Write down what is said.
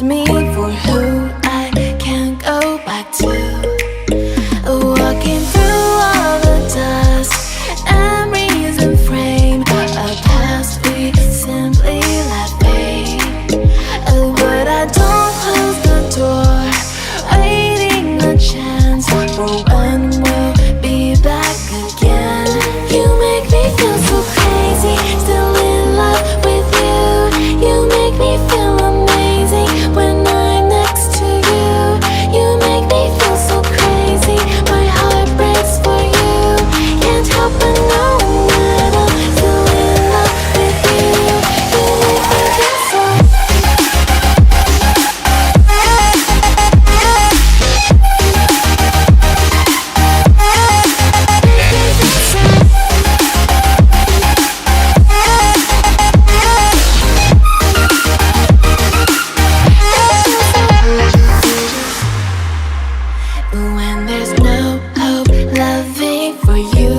left me for who I can't go back to. Walking through all the dust and reason frame a past we simply let fade. But I don't close the door, waiting a chance for when we'll be back again. You make me feel so crazy, still in love with you. You make me feel amazing when I'm next to you. You make me feel so crazy, my heart breaks for you. Can't help but know that I'm still in love with you. You make me feel so. When there's no hope loving for you,